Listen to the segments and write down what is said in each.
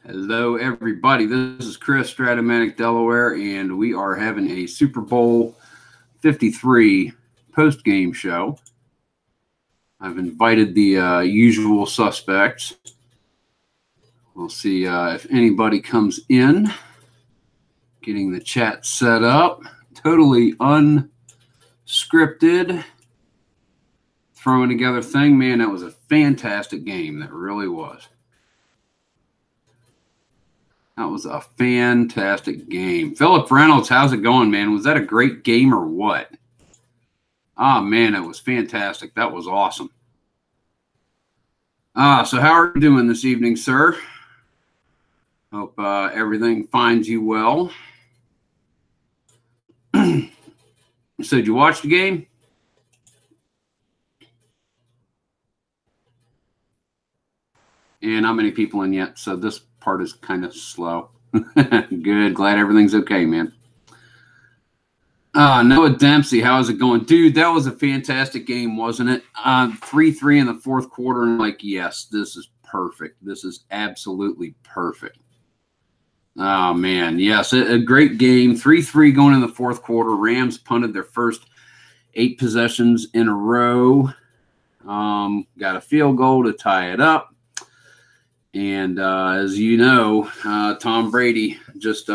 Hello, everybody. This is Chris, strat-o-matic, Delaware, and we are having a Super Bowl 53 post-game show. I've invited the usual suspects. We'll see if anybody comes in. Getting the chat set up. Totally unscripted. Throwing together thing. Man, that was a fantastic game. That really was. That was a fantastic game. Philip Reynolds, how's it going, man? Was that a great game or what? Oh, man, it was fantastic. That was awesome. So how are you doing this evening, sir? Hope everything finds you well. So did you watch the game? And not many people in yet, so this part is kind of slow. Good. Glad everything's okay, man. Noah Dempsey, how's it going? Dude, that was a fantastic game, wasn't it? 3-3 in the fourth quarter, and like, yes, this is perfect. This is absolutely perfect. Oh, man, yes, a great game. 3-3 going in the fourth quarter. Rams punted their first 8 possessions in a row. Got a field goal to tie it up. And as you know, Tom Brady just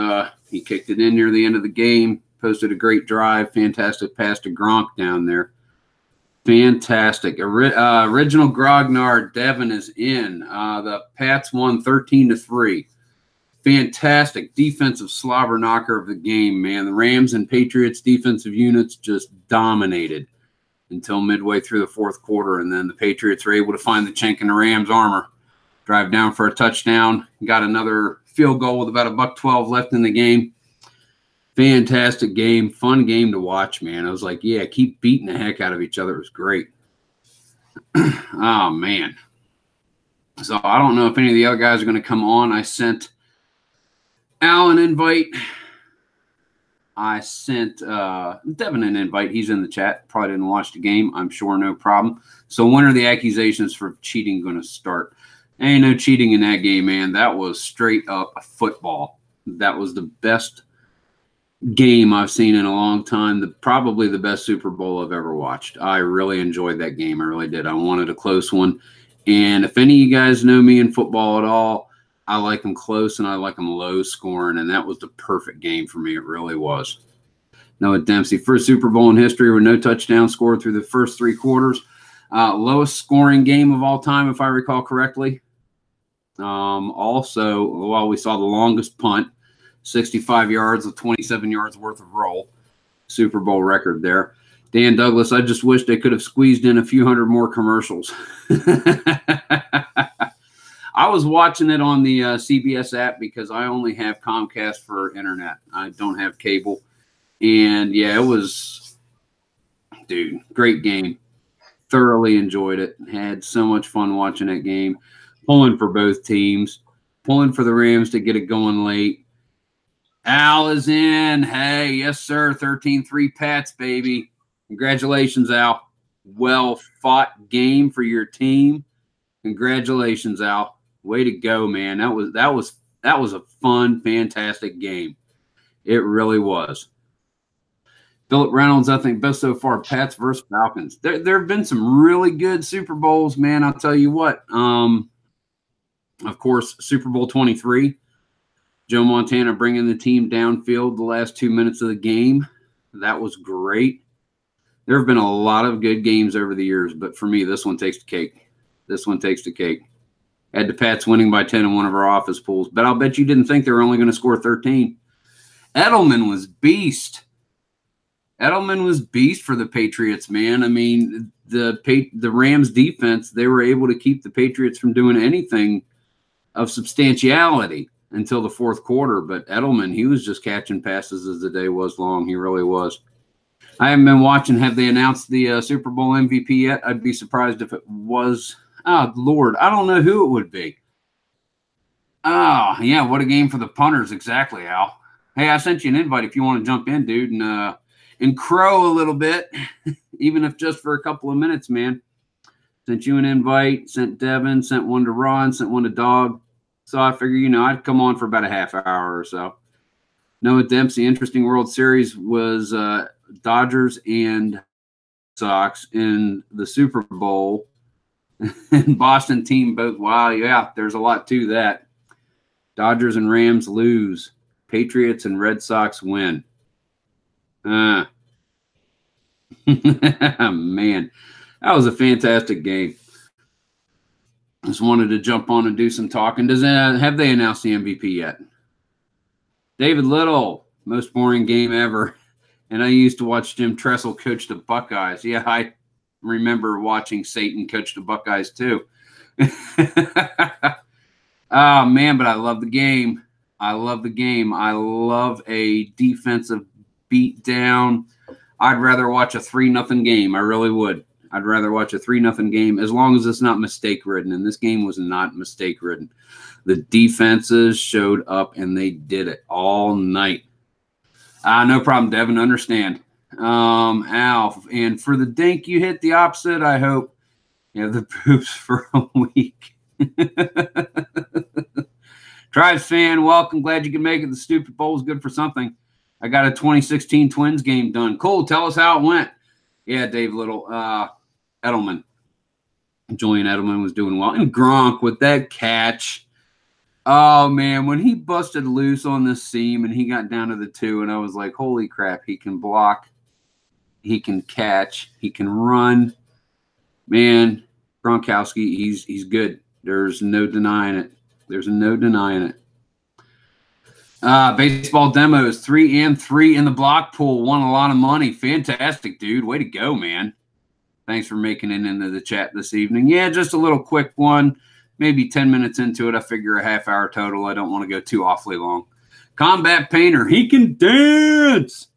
he kicked it in near the end of the game, posted a great drive, fantastic pass to Gronk down there. Fantastic. Original Grognard, Devin is in. The Pats won 13-3. Fantastic defensive slobber knocker of the game, man. The Rams and Patriots defensive units just dominated until midway through the fourth quarter, and then the Patriots were able to find the chink in the Rams' armor. Drive down for a touchdown. Got another field goal with about $1.12 left in the game. Fantastic game. Fun game to watch, man. I was like, yeah, keep beating the heck out of each other. It was great. Oh, man. So I don't know if any of the other guys are going to come on. I sent Al an invite. I sent Devin an invite. He's in the chat. Probably didn't watch the game. I'm sure, no problem. So when are the accusations for cheating going to start? Ain't no cheating in that game, man. That was straight up football. That was the best game I've seen in a long time. Probably the best Super Bowl I've ever watched. I really enjoyed that game. I really did. I wanted a close one. And if any of you guys know me in football at all, I like them close and I like them low scoring. And that was the perfect game for me. It really was. Noah Dempsey, first Super Bowl in history with no touchdown scored through the first 3 quarters. Lowest scoring game of all time, if I recall correctly. Also, well, we saw the longest punt, 65 yards with 27 yards worth of roll. Super Bowl record there. Dan Douglas, I just wish they could have squeezed in a few hundred more commercials. I was watching it on the CBS app because I only have Comcast for internet. I don't have cable. And, yeah, it was, dude, great game. Thoroughly enjoyed it. Had so much fun watching that game. Pulling for both teams. Pulling for the Rams to get it going late. Al is in. Hey, yes, sir. 13-3 Pats, baby. Congratulations, Al. Well-fought game for your team. Congratulations, Al. Way to go, man. That was a fun, fantastic game. It really was. Philip Reynolds, I think best so far, Pats versus Falcons. There have been some really good Super Bowls, man. I'll tell you what. Of course, Super Bowl 23. Joe Montana bringing the team downfield the last 2 minutes of the game. That was great. There have been a lot of good games over the years, but for me, this one takes the cake. This one takes the cake. Had the Pats winning by 10 in one of our office pools, but I'll bet you didn't think they were only going to score 13. Edelman was beast. Edelman was beast for the Patriots, man. I mean, the Rams defense, they were able to keep the Patriots from doing anything of substantiality until the fourth quarter. But Edelman, he was just catching passes as the day was long. He really was. I haven't been watching. Have they announced the Super Bowl MVP yet? I'd be surprised if it was. Oh, Lord, I don't know who it would be. Oh, yeah, what a game for the punters. Exactly, Al. Hey, I sent you an invite if you want to jump in, dude, and crow a little bit, even if just for a couple of minutes, man. Sent you an invite, sent Devin, sent one to Ron, sent one to Dog. So I figure, you know, I'd come on for about a half hour or so. Noah Dempsey, interesting World Series was Dodgers and Sox in the Super Bowl. And Boston team both. Wow, yeah, there's a lot to that. Dodgers and Rams lose. Patriots and Red Sox win. Man, that was a fantastic game. Just wanted to jump on and do some talking. Have they announced the MVP yet? David Little, most boring game ever. And I used to watch Jim Tressel coach the Buckeyes. Yeah, I remember watching Satan coach the Buckeyes too. Oh, man, but I love the game. I love the game. I love a defensive beatdown. I'd rather watch a 3-0 game. I really would. I'd rather watch a 3-0 game as long as it's not mistake-ridden, and this game was not mistake-ridden. The defenses showed up, and they did it all night. No problem, Devin. Understand. Alf, and for the dink, you hit the opposite, I hope. You have the poops for a week. Tribes fan, welcome. Glad you can make it. The stupid bowl is good for something. I got a 2016 Twins game done. Cool. Tell us how it went. Yeah, Dave Little. Edelman. Julian Edelman was doing well. And Gronk with that catch. Oh, man, when he busted loose on the seam and he got down to the 2, and I was like, holy crap, he can block, he can catch, he can run. Man, Gronkowski, he's good. There's no denying it. There's no denying it. Baseball demos, 3-3 in the block pool. Won a lot of money. Fantastic, dude. Way to go, man. Thanks for making it into the chat this evening. Yeah, just a little quick one. Maybe 10 minutes into it, I figure a half hour total. I don't want to go too awfully long. Combat Painter, he can dance.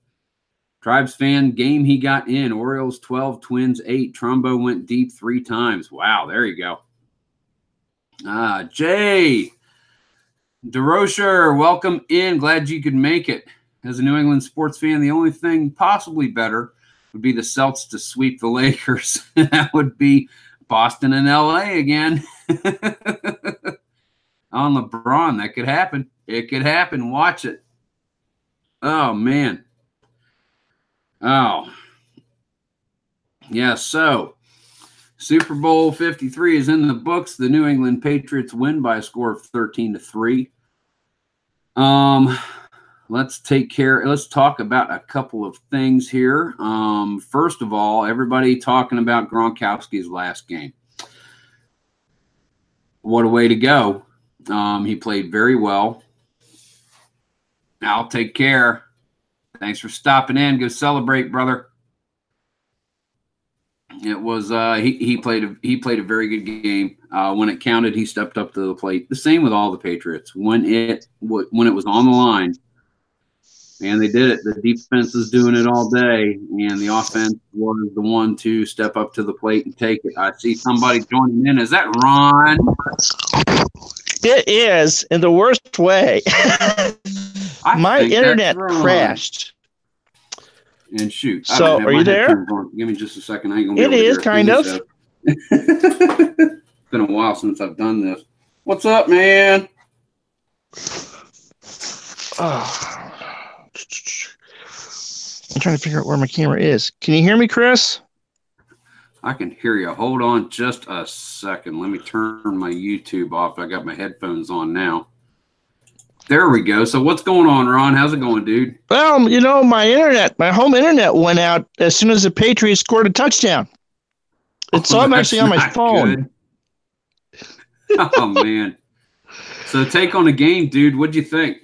Tribes fan, game he got in. Orioles 12, Twins 8. Trumbo went deep 3 times. Wow, there you go. Jay DeRocher, welcome in. Glad you could make it. As a New England sports fan, the only thing possibly better would be the Celts to sweep the Lakers. That would be Boston and LA again. On LeBron, that could happen. It could happen. Watch it. Oh, man. Oh. Yeah, so Super Bowl 53 is in the books. The New England Patriots win by a score of 13-3. Let's talk about a couple of things here. First of all, everybody talking about Gronkowski's last game. What a way to go. He played very well. I'll take care. Thanks for stopping in. Go celebrate, brother. It was he played a very good game. When it counted, he stepped up to the plate. The same with all the Patriots. When it was on the line, man, they did it. The defense is doing it all day, and the offense was the one to step up to the plate and take it. I see somebody joining in. Is that Ron? It is, in the worst way. My internet crashed. And shoot. So, are you there? Give me just a second. I ain't gonna be it is, kind of. It's been a while since I've done this. What's up, man? Oh. I'm trying to figure out where my camera is. Can you hear me, Chris? I can hear you. Hold on just a second. Let me turn my YouTube off. I got my headphones on now. There we go. So what's going on, Ron? How's it going, dude? Well, you know, my home internet went out as soon as the Patriots scored a touchdown. So I'm actually on my phone. Oh, man. So take on the game, dude. What'd you think?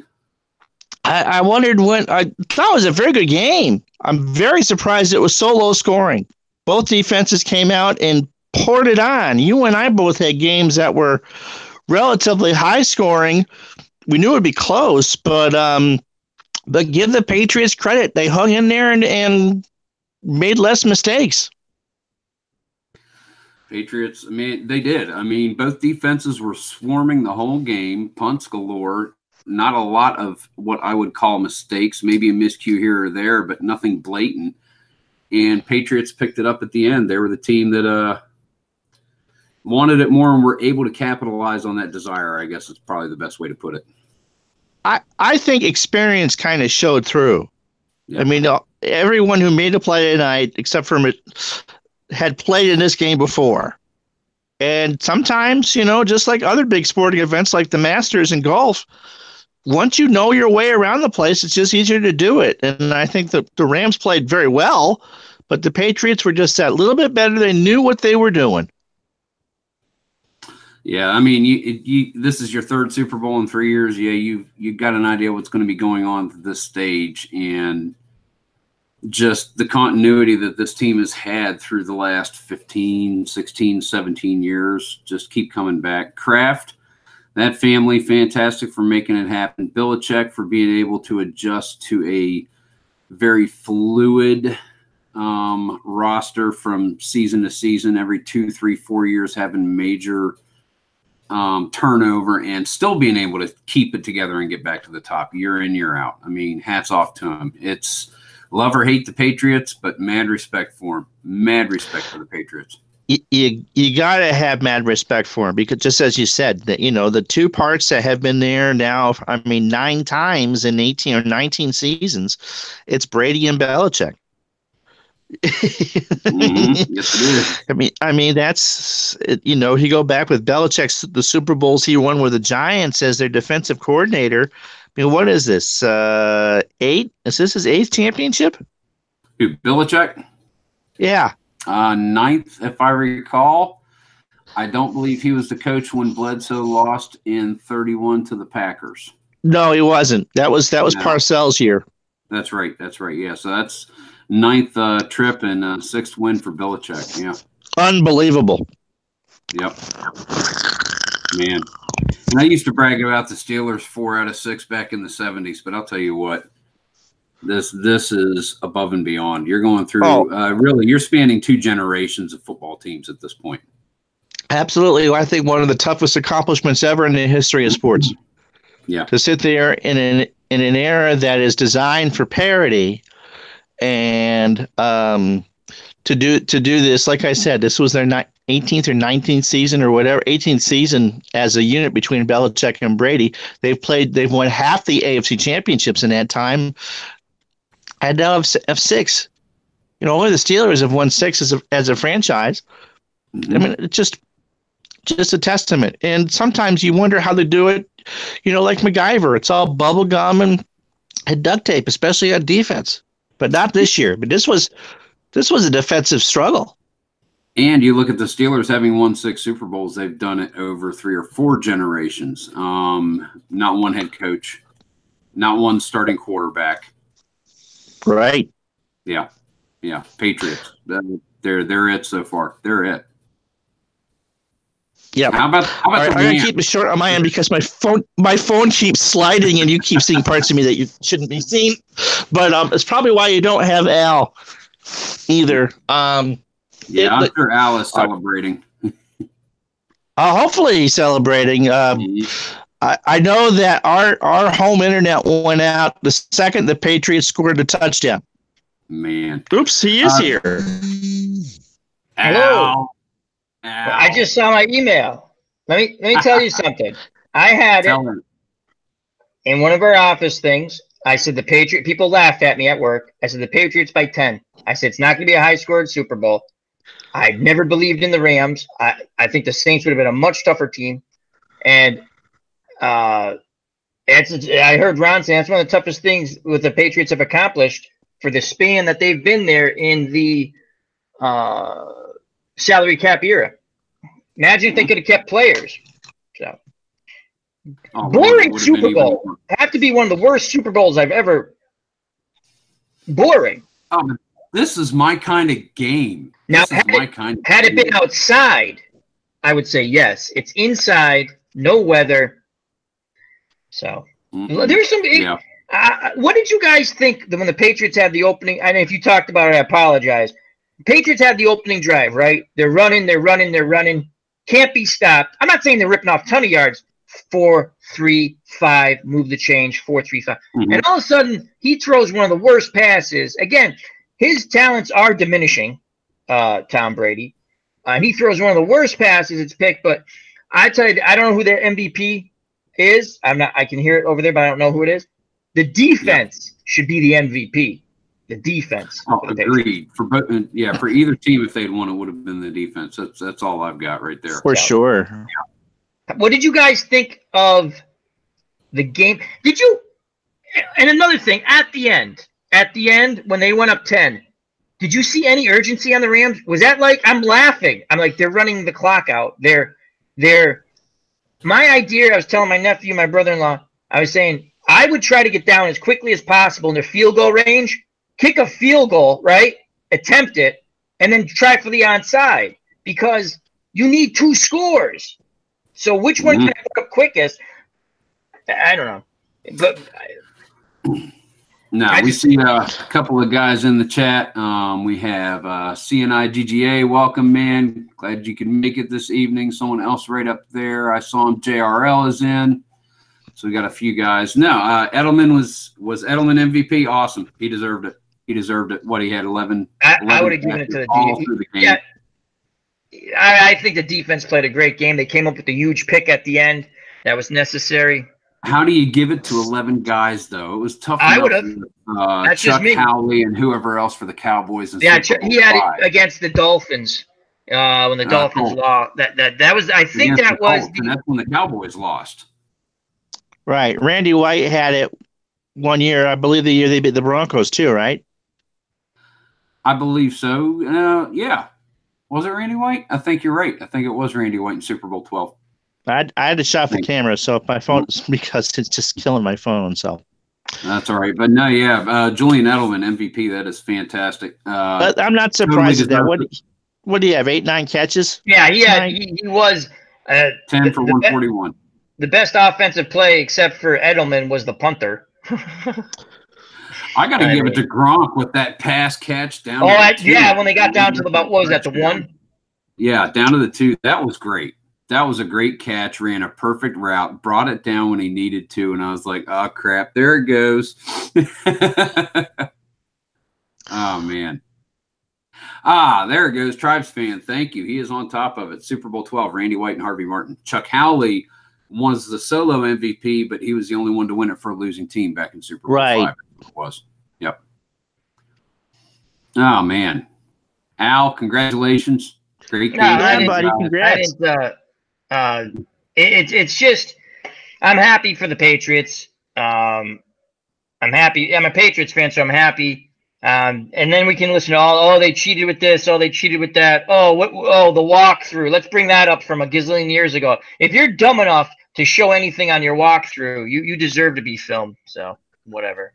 I wondered when I thought it was a very good game. I'm very surprised it was so low scoring. Both defenses came out and poured it on. You and I both had games that were relatively high scoring. We knew it would be close, but give the Patriots credit. They hung in there and made less mistakes. Patriots, I mean, they did. I mean, both defenses were swarming the whole game, punts galore. Not a lot of what I would call mistakes, maybe a miscue here or there, but nothing blatant. And Patriots picked it up at the end. They were the team that wanted it more and were able to capitalize on that desire, I guess is probably the best way to put it. I think experience kind of showed through. Yeah. I mean, everyone who made a play tonight, except for had played in this game before. And sometimes, you know, just like other big sporting events like the Masters and golf, once you know your way around the place, it's just easier to do it. And I think the Rams played very well, but the Patriots were just that little bit better. They knew what they were doing. Yeah, I mean, you this is your third Super Bowl in 3 years. Yeah, you've got an idea what's going to be going on at this stage, and just the continuity that this team has had through the last 15, 16, 17 years, just keep coming back. Kraft, that family, fantastic for making it happen. Belichick for being able to adjust to a very fluid roster from season to season, every 2, 3, 4 years having major turnover and still being able to keep it together and get back to the top year in, year out. I mean, hats off to him. It's love or hate the Patriots, but mad respect for him. Mad respect for the Patriots. You got to have mad respect for him because just as you said, that, you know, the two parts that have been there now, I mean, 9 times in 18 or 19 seasons, it's Brady and Belichick. Mm-hmm. Yes, it is. I mean, that's, you know, you go back with Belichick's the Super Bowls he won with the Giants as their defensive coordinator. I mean, what is this? 8? Is this his 8th championship? Who, Belichick? Yeah. 9th, if I recall. I don't believe he was the coach when Bledsoe lost in 31 to the Packers. No, he wasn't. That was Parcells' year. That's right. Yeah, so that's 9th trip and 6th win for Belichick. Yeah. Unbelievable. Yep. Man. And I used to brag about the Steelers 4 out of 6 back in the 70s, but I'll tell you what, this is above and beyond. You're going through really, you're spanning 2 generations of football teams at this point. Absolutely. I think one of the toughest accomplishments ever in the history of sports. Yeah. To sit there in an era that is designed for parity and to do this, like I said, this was their 18th or 19th season or whatever, 18th season as a unit between Belichick and Brady. They've won half the AFC championships in that time. And now have 6. You know, only the Steelers have won 6 as a franchise. Mm-hmm. I mean, it's just a testament. And sometimes you wonder how they do it. You know, like MacGyver, it's all bubble gum and duct tape, especially on defense. But not this year. But this was a defensive struggle. And you look at the Steelers having won 6 Super Bowls, they've done it over 3 or 4 generations. Not one head coach, not one starting quarterback. Right. Yeah. Patriots. They're it so far. They're it. Yeah. How about I'm gonna keep it short on my end because my phone keeps sliding and you keep seeing parts of me that you shouldn't be seeing. But it's probably why you don't have Al either. I'm sure Al is celebrating. Hopefully he's celebrating. I know that our home internet went out the second the Patriots scored a touchdown. Man. Oops, he is here. Hello. I just saw my email. Let me tell you something. I had it in one of our office things. I said the Patriot people laughed at me at work. I said the Patriots by 10. I said it's not going to be a high-scored Super Bowl. I never believed in the Rams. I think the Saints would have been a much tougher team. And I heard Ron say that's one of the toughest things what the Patriots have accomplished for the span that they've been there in the salary cap era. Imagine if they could have kept players. So boring Super Bowl. Have to be one of the worst Super Bowls I've ever. Boring. This is my kind of game. Now, had it been outside, I would say yes. It's inside, no weather. So there's some. Yeah. What did you guys think when the Patriots had the opening? I know if you talked about it, I apologize. Patriots had the opening drive, right? They're running. Can't be stopped. I'm not saying they're ripping off a ton of yards. 4-3-5, move the change, 4-3-5. And all of a sudden, he throws one of the worst passes. Again, his talents are diminishing, Tom Brady. He throws one of the worst passes it's picked, but I tell you, I don't know who their MVP is. I can hear it over there, but I don't know who it is. The defense should be the MVP. The defense. Oh, agreed. For both, for either team, if they'd won, it would have been the defense. That's all I've got right there. For sure. Yeah. What did you guys think of the game? Did you? And another thing, at the end when they went up 10, did you see any urgency on the Rams? Was that like, I'm laughing. I'm like, they're running the clock out. My idea, I was telling my nephew, my brother-in-law, I was saying, I would try to get down as quickly as possible in their field goal range, kick a field goal, right? Attempt it, and then try for the onside because you need 2 scores. So which one can I pick up quickest? I don't know. But we see a couple of guys in the chat. We have CNI GGA, welcome, man. Glad you could make it this evening. Someone else right up there. I saw him. JRL is in. So we got a few guys. No, Edelman was Edelman MVP. Awesome. He deserved it. What, he had 11. I would have given it to the defense. Yeah, I think the defense played a great game. They came up with a huge pick at the end that was necessary. How do you give it to 11 guys, though? It was tough. I would have. Chuck Howley and whoever else for the Cowboys. Yeah, he had it against the Dolphins when the Dolphins lost. That was. I think that was. That's when the Cowboys lost. Right. Randy White had it one year. I believe the year they beat the Broncos too, right? I believe so. Yeah. Was it Randy White? I think you're right. I think it was Randy White in Super Bowl 12. I had to shut off the camera, so my phone, because it's just killing my phone. So that's all right. But no, Julian Edelman MVP. That is fantastic. But I'm not surprised at that. What do you have? 8, 9 catches? Yeah, he was 10 for 141. The best offensive play, except for Edelman, was the punter. I got to give it to Gronk with that pass catch down. Oh, when they got down to about, what was that, the 1? Yeah, down to the 2. That was great. That was a great catch. Ran a perfect route, brought it down when he needed to, and I was like, "Oh crap, there it goes." Oh man. There it goes. Tribes fan, thank you. He is on top of it. Super Bowl 12, Randy White and Harvey Martin. Chuck Howley was the solo MVP, but he was the only one to win it for a losing team back in Super Bowl 5. It was. Yep. Oh man. Al, congratulations. Great game. Buddy. Congrats. It's just, I'm happy for the Patriots. I'm happy. I'm a Patriots fan, so I'm happy. And then we can listen to they cheated with this. Oh, they cheated with that. The walkthrough. Let's bring that up from a gazillion years ago. If you're dumb enough to show anything on your walkthrough, you deserve to be filmed. So whatever.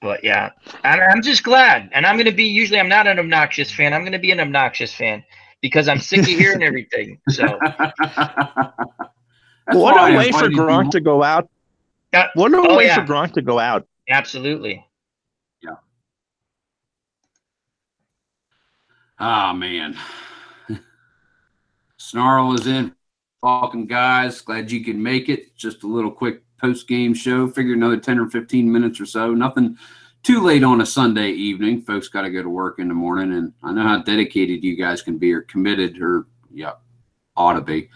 But yeah, I'm just glad. And I'm going to be, usually I'm not an obnoxious fan. I'm going to be an obnoxious fan because I'm sick of hearing everything. So what a way for Gronk to go out. What a way for Gronk to go out. Absolutely. Yeah. Oh, man. Snarl is in. Welcome, guys. Glad you can make it. Just a little quick post-game show. Figure another 10 or 15 minutes or so. Nothing too late on a Sunday evening. Folks got to go to work in the morning, and I know how dedicated you guys can be, or committed, or ought to be.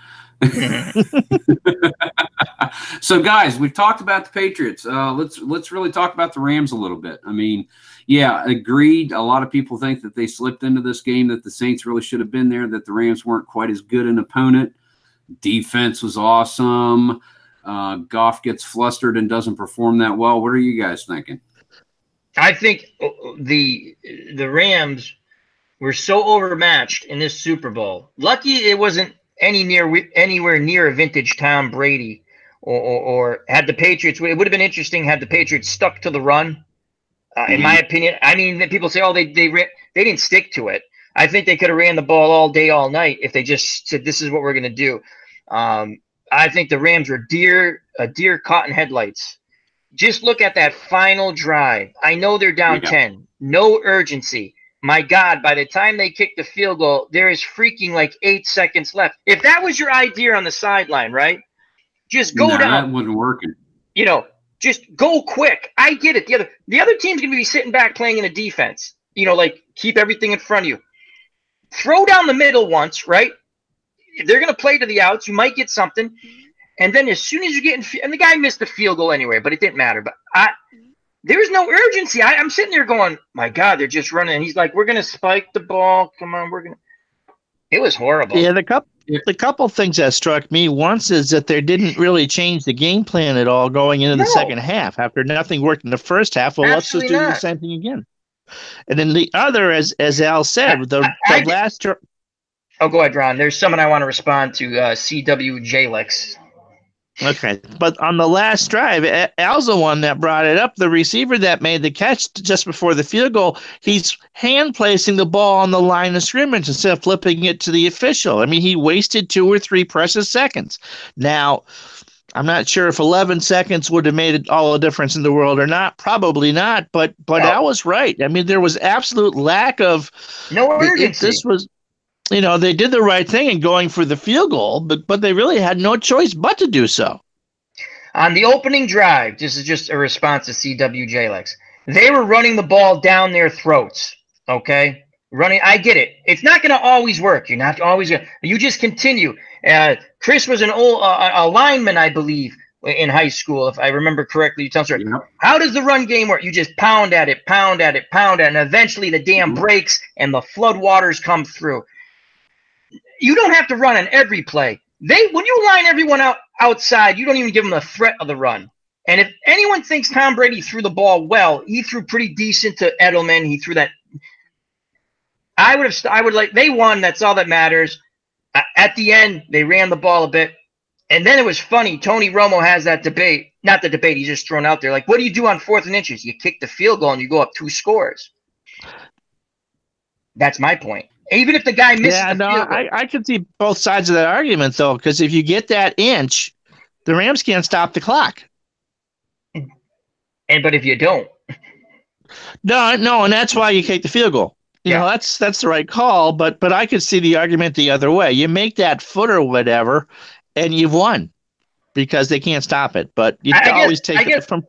So, guys, we've talked about the Patriots. Let's really talk about the Rams a little bit. I mean, agreed. A lot of people think that they slipped into this game, that the Saints really should have been there, that the Rams weren't quite as good an opponent. Defense was awesome. Goff gets flustered and doesn't perform that well. What are you guys thinking? I think the Rams were so overmatched in this Super Bowl. Lucky it wasn't anywhere near a vintage Tom Brady, or had the Patriots. It would have been interesting had the Patriots stuck to the run. In my opinion, I mean, people say, "Oh, they didn't stick to it." I think they could have ran the ball all day, all night if they just said, "This is what we're going to do." I think the Rams were a deer caught in headlights. Just look at that final drive. I know they're down 10. No urgency. My God, by the time they kick the field goal, there is freaking like 8 seconds left. If that was your idea on the sideline, right? Just go down. That wasn't working. Just go quick. I get it. The other team's going to be sitting back playing in a defense. Like keep everything in front of you. throw down the middle once, right? If they're going to play to the outs, you might get something. And then as soon as you're getting – and the guy missed the field goal anyway, but it didn't matter. But there was no urgency. I'm sitting there going, my God, they're just running. And he's like, we're going to spike the ball. Come on, we're going to – it was horrible. Yeah, the couple things that struck me once is that they didn't really change the game plan at all going into the second half. After nothing worked in the first half, well, let's just do the same thing again. And then the other, as Al said, the last – Oh, go ahead, Ron. There's someone I want to respond to, CWJLex. Okay, but on the last drive, Al's the one that brought it up. The receiver that made the catch just before the field goal, he's hand placing the ball on the line of scrimmage instead of flipping it to the official. I mean, he wasted 2 or 3 precious seconds. Now, I'm not sure if 11 seconds would have made all the difference in the world or not. Probably not, but Al was right. I mean, there was absolute lack of no urgency. This was. They did the right thing in going for the field goal, but they really had no choice but to do so. On the opening drive, this is just a response to CWJLex. They were running the ball down their throats, okay? I get it. It's not going to always work. You're not always going to. You just continue. Chris was an old a lineman, I believe, in high school, if I remember correctly. You tell me, how does the run game work? You just pound at it, and eventually the dam breaks and the floodwaters come through. You don't have to run on every play. When you line everyone outside, you don't even give them the threat of the run. And if anyone thinks Tom Brady threw the ball well, he threw pretty decent to Edelman. He threw that. They won. That's all that matters. At the end, they ran the ball a bit. And then it was funny. Tony Romo has that debate. Not the debate. He's just thrown out there. Like, what do you do on 4th and inches? You kick the field goal and you go up 2 scores. That's my point. Even if the guy misses the field goal. I can see both sides of that argument, though, because if you get that inch, the Rams can't stop the clock. But if you don't. No, and that's why you kick the field goal. You know, that's the right call, but I could see the argument the other way. You make that foot or whatever, and you've won because they can't stop it. But you always take it from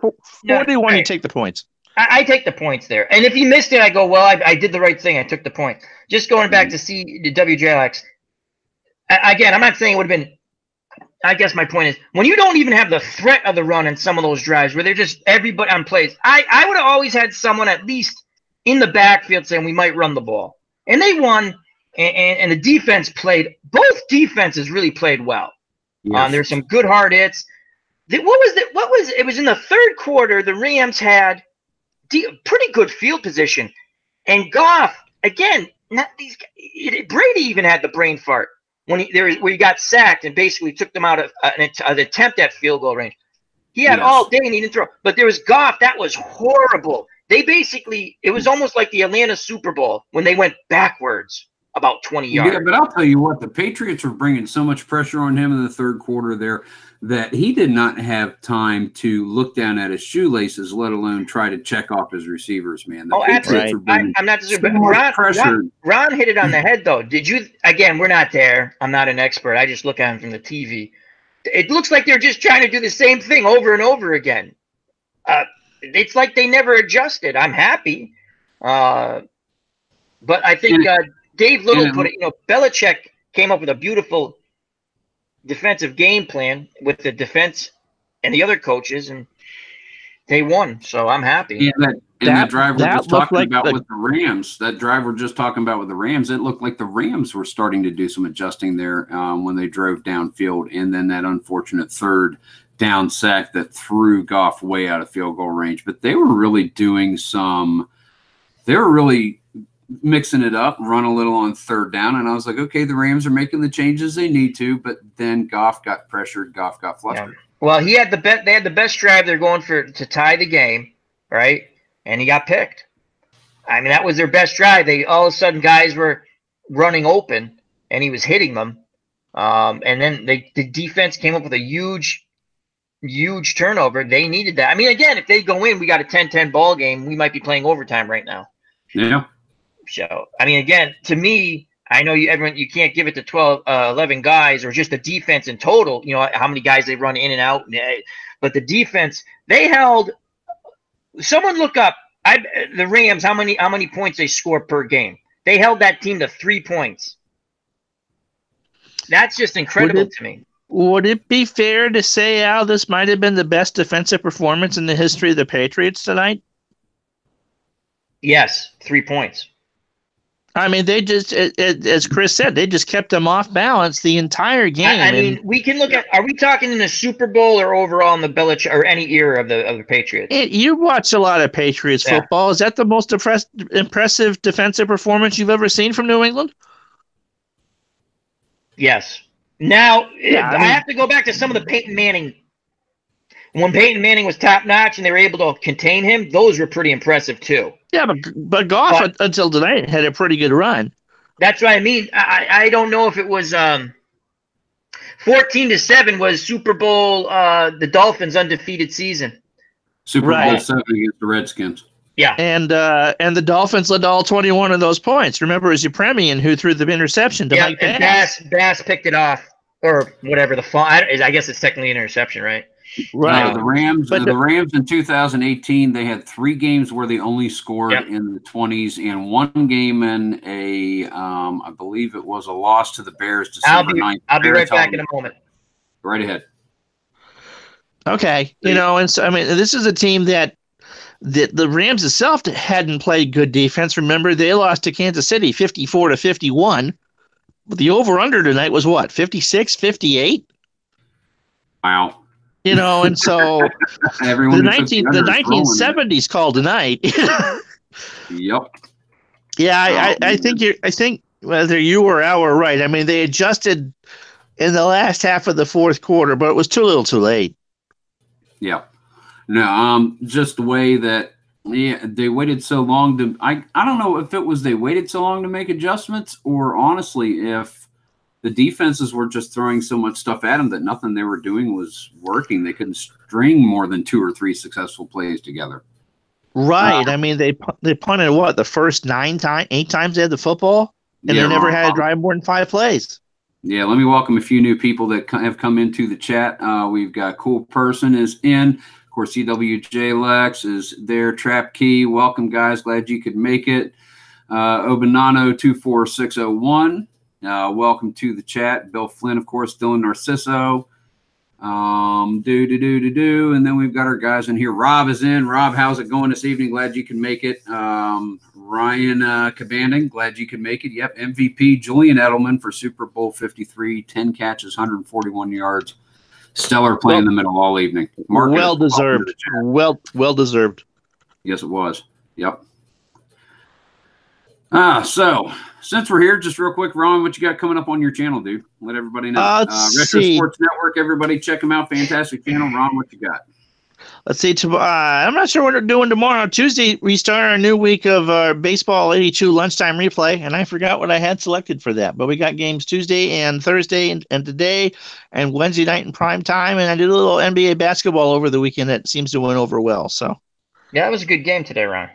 41, you take the points. I take the points there. And if you missed it, I go, well, I did the right thing. I took the point. Just going back to the WJLX. Again, I'm not saying it would have been – I guess my point is when you don't even have the threat of the run in some of those drives where they're just everybody on plays, I would have always had someone at least in the backfield saying we might run the ball. And they won, and the defense played – both defenses really played well. Yes. There's some good hard hits. It was in the third quarter the Rams had – pretty good field position, and Goff again. Not these. Brady even had the brain fart where he got sacked and basically took them out of an attempt at field goal range. He had all day and he didn't throw. But there was Goff. That was horrible. It was almost like the Atlanta Super Bowl when they went backwards about 20 yards. Yeah, but I'll tell you what, the Patriots were bringing so much pressure on him in the third quarter there that he did not have time to look down at his shoelaces, let alone try to check off his receivers, man. Absolutely. I'm not disagreeing. Ron hit it on the head, though. Did you – again, we're not there. I'm not an expert. I just look at him from the TV. It looks like they're just trying to do the same thing over and over again. It's like they never adjusted. I'm happy. But I think Dave Little put it, Belichick came up with a beautiful defensive game plan with the defense and the other coaches, and they won. So I'm happy. Yeah, that drive we're just talking about with the Rams, that drive we're just talking about with the Rams, it looked like the Rams were starting to do some adjusting there when they drove downfield, and then that unfortunate third down sack that threw Goff way out of field goal range. But they were really doing they were really mixing it up, run a little on third down, and I was like, okay, the Rams are making the changes they need to, but then Goff got pressured, Goff got flustered. Yeah. Well, they had the best drive. They're going to tie the game, right? And he got picked. I mean, that was their best drive. All of a sudden guys were running open and he was hitting them. And then the defense came up with a huge turnover. They needed that. I mean, again, if they go in, we got a 10-10 ball game. We might be playing overtime right now. Yeah. So, I mean, again, to me, I know you can't give it to 11 guys or just the defense in total, how many guys they run in and out. But the defense, they held – someone look up the Rams, how many points they score per game. They held that team to 3 points. That's just incredible to me. Would it be fair to say, Al, this might have been the best defensive performance in the history of the Patriots tonight? Yes, 3 points. I mean, they just, as Chris said, they just kept them off balance the entire game. I mean, we can look at, are we talking in the Super Bowl or overall in the Belichick or any era of the Patriots? You watch a lot of Patriots football. Is that the most impressive defensive performance you've ever seen from New England? Yes. Now, I have to go back to some of the Peyton Manning. When Peyton Manning was top notch and they were able to contain him, those were pretty impressive too. Yeah, but Goff until tonight had a pretty good run. That's what I mean. I don't know if it was 14-7 was Super Bowl the Dolphins' undefeated season. Super Bowl 7 against the Redskins. Yeah, and the Dolphins led all 21 of those points. Remember, it was Upremian who threw the interception to Mike Bass. Bass picked it off, or whatever I guess it's technically an interception, right? Right. The Rams in 2018, they had 3 games where they only scored in the 20s, and 1 game in I believe it was a loss to the Bears December 9th. I'll be right back in a moment. Right ahead. Okay. And so, I mean, this is a team that the Rams itself hadn't played good defense. Remember, they lost to Kansas City 54-51. But the over-under tonight was what, 56, 58? Wow. And so the 1970s called tonight. Yep. Yeah, I think whether you or Al were right. I mean, they adjusted in the last half of the fourth quarter, but it was too little too late. Yeah. No, just the way that they waited so long to I don't know if it was they waited so long to make adjustments, or honestly if the defenses were just throwing so much stuff at them that nothing they were doing was working. They couldn't string more than 2 or 3 successful plays together. Right. I mean, they punted what, the first 8 times they had the football, and they never had to drive more than 5 plays. Yeah, let me welcome a few new people that have come into the chat. We've got Cool Person is in. Of course, CWJ Lex is there. Trap Key, welcome, guys. Glad you could make it. Obanano 24601. Welcome to the chat. Bill Flynn, of course, Dylan Narciso. And then we've got our guys in here. Rob is in. Rob, how's it going this evening? Glad you can make it. Ryan Cabanding, glad you could make it. Yep, MVP Julian Edelman for Super Bowl 53, 10 catches, 141 yards. Stellar play in the middle all evening. Marcus, well deserved. Well deserved. Yes, it was. Yep. So since we're here, just real quick, Ron, what you got coming up on your channel, dude? Let everybody know. Retro Sports Network, everybody check them out. Fantastic channel. Ron, what you got? Let's see. I'm not sure what we're doing tomorrow. Tuesday, we start our new week of Baseball 82 lunchtime replay, and I forgot what I had selected for that. But we got games Tuesday and Thursday and today and Wednesday night in prime time, and I did a little NBA basketball over the weekend that seems to went over well. So, yeah, it was a good game today, Ron.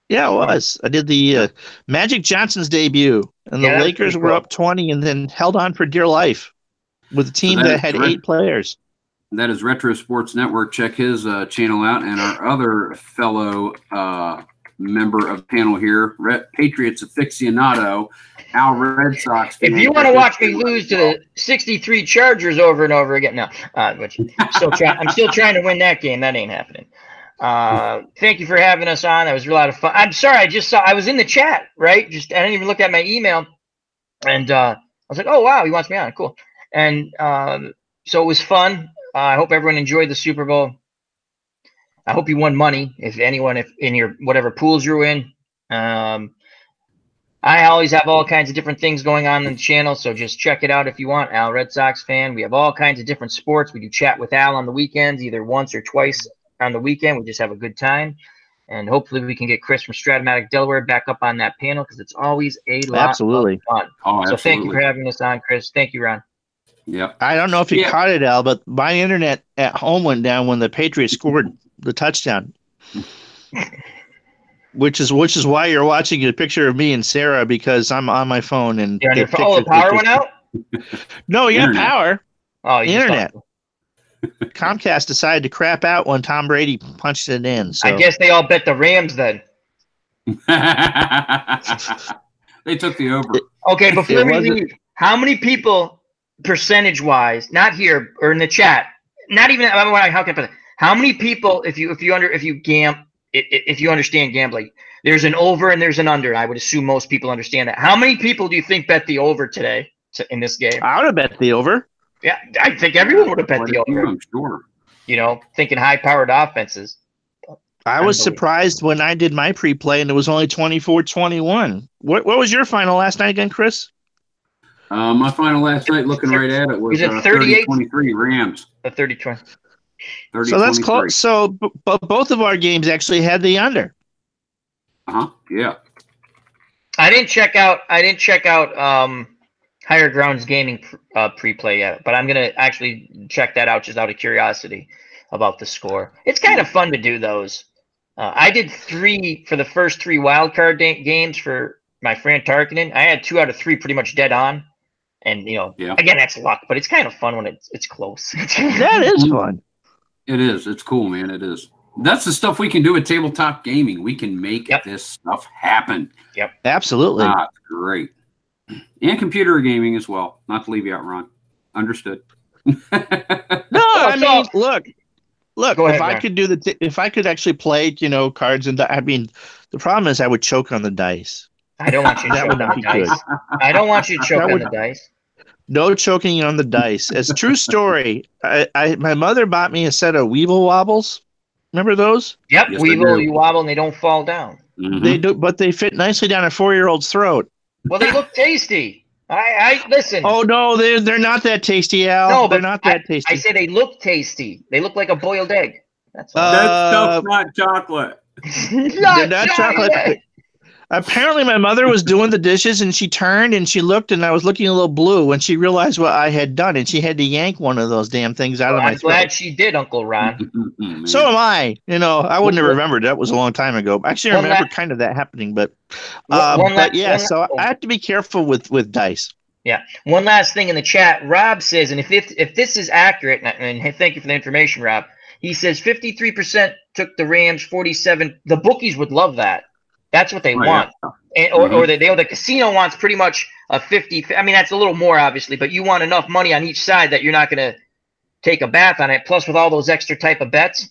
Yeah, it was. I did the Magic Johnson's debut, and the Lakers were up 20 and then held on for dear life with a team that had 8 players. That is Retro Sports Network. Check his channel out. And our other fellow member of the panel here, Patriots aficionado, Al Red Sox. If you want to watch me lose to the 63 Chargers over and over again, no. Which I'm still trying to win that game. That ain't happening. Thank you for having us on. That was a lot of fun. I'm sorry, I was in the chat, right? I didn't even look at my email, and I was like, oh wow, he wants me on, cool. And so it was fun. I hope everyone enjoyed the Super Bowl. I hope you won money, if in your whatever pools you're in. I always have all kinds of different things going on the channel, so just check it out if you want. Al, Red Sox fan. We have all kinds of different sports. We do chat with Al on the weekends, either once or twice on the weekend. We just have a good time, and hopefully we can get Chris from strat-o-matic Delaware back up on that panel, because it's always a lot of fun. So thank you for having us on, Chris. Thank you, Ron. Yeah. I don't know if you caught it, Al, but my internet at home went down when the Patriots scored the touchdown. Which is why you're watching a picture of me and Sarah, because I'm on my phone and the power went out? No, you got power. Oh, internet. Comcast decided to crap out when Tom Brady punched it in. So I guess they all bet the Rams then. They took the over. Okay, before we leave, how many people, percentage-wise, not here or in the chat, not even how can I put it? How many people, if you understand gambling, there's an over and there's an under. I would assume most people understand that. How many people do you think bet the over today in this game? I would have bet the over. Yeah, I think everyone would have bet the over. I'm sure. You know, thinking high-powered offenses. I was surprised when I did my pre-play and it was only 24-21. What was your final last night again, Chris? My final last night, looking right at it, was 30-23 Rams. 30-20. So that's close. So both of our games actually had the under. Yeah. I didn't check out Higher Grounds Gaming pre-play yet, but I'm gonna actually check that out just out of curiosity about the score. It's kind of fun to do those. I did 3 for the first 3 wildcard games for my friend Tarkinen. I had 2 out of 3 pretty much dead on, and again, that's luck, but it's kind of fun when it's close. That is fun. It is. It's cool, man. It is. That's the stuff we can do at tabletop gaming. We can make this stuff happen. Yep. Absolutely. Great. And computer gaming as well. Not to leave you out, Ron. Understood. No, I mean, look. Go ahead, if I Ron. could if I could actually play, cards and I mean, the problem is I would choke on the dice. I don't want you to choke on the dice. I don't want you to choke on the dice. No choking on the dice. As true story, my mother bought me a set of Weevil Wobbles. Remember those? Yep, yes, Weevil, you wobble and they don't fall down. Mm-hmm. They do, but they fit nicely down a 4-year-old's throat. Well, they look tasty. I listen. Oh no, they're not that tasty, Al. No, they're not that tasty. I said they look tasty. They look like a boiled egg. That's all. That stuff's not chocolate. They're not chocolate. Apparently, my mother was doing the dishes, and she turned and she looked, and I was looking a little blue when she realized what I had done, and she had to yank one of those damn things out of my throat. I'm glad she did, Uncle Ron. So am I. I wouldn't have remembered. That was a long time ago. Actually, I remember kind of that happening, but so I have to be careful with dice. Yeah. One last thing in the chat. Rob says, and if this is accurate, and thank you for the information, Rob. He says 53% took the Rams, 47. The bookies would love that. That's what they want. And, or the casino wants pretty much a 50. I mean, that's a little more, obviously, but you want enough money on each side that you're not going to take a bath on it. Plus, with all those extra type of bets,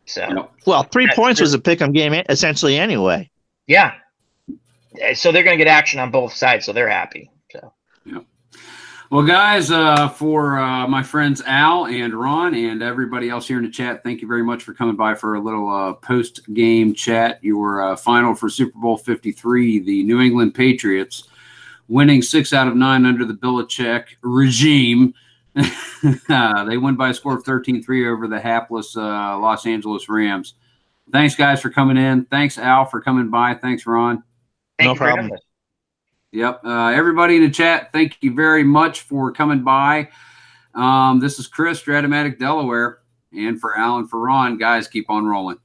so. Well, 3 points was a pick'em game essentially anyway. Yeah. So they're going to get action on both sides, so they're happy. So. Yeah. Well, guys, for my friends Al and Ron and everybody else here in the chat, thank you very much for coming by for a little post-game chat. Your final for Super Bowl 53, the New England Patriots, winning 6 out of 9 under the Belichick regime. They win by a score of 13-3 over the hapless Los Angeles Rams. Thanks, guys, for coming in. Thanks, Al, for coming by. Thanks, Ron. No problem. Yep. Everybody in the chat, thank you very much for coming by. This is Chris, strat-o-matic Delaware. And for Al and for Ron, guys, keep on rolling.